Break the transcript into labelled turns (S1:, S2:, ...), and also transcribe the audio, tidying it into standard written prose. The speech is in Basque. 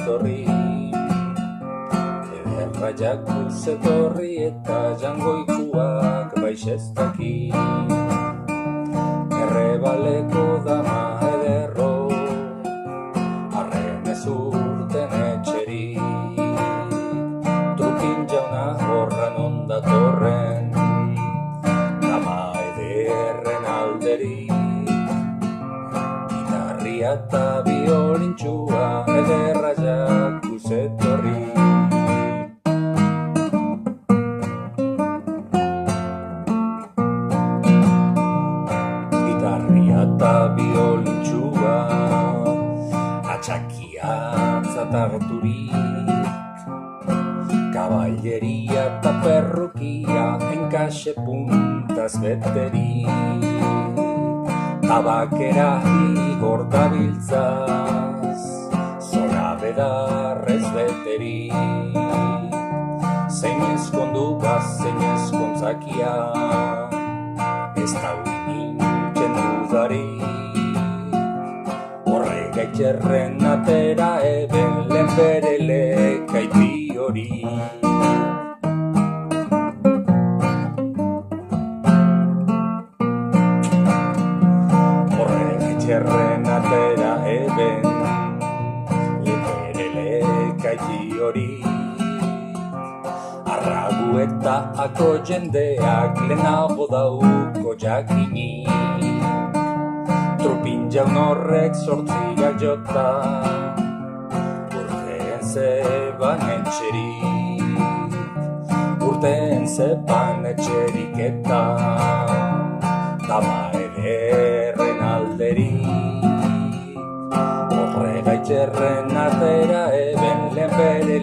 S1: etorri. Ederra jakuz etorri eta jangoikuak baixestaki. Errebaleko dama ederro, arren ez urten etxeri. Trukin jauna horran ondatorren, dama ederren alderi. Gitarria eta biolintxua ederra jakuz etorri. Eta biolintxua atxakiatzat harturik, kaballeria eta perrukia enkase puntaz beterik, tabakera igor dabiltzaz zora bedarrez beterik, zein eskondu baz, zein eskontzakia ez dauinintzen dudarik. Horregaitxerren atera eben lehen bere lekaiti hori. Horregaitxerren atera eben lehen bere lekaiti hori. Arragu eta ako jendeak lehenago dauko jakinik. Trupin jaun horrek sortziak jota, urteen zeban etxerik, urteen zeban etxerik eta dama ederren alderik. Horregaitxerren atera eben lehen bere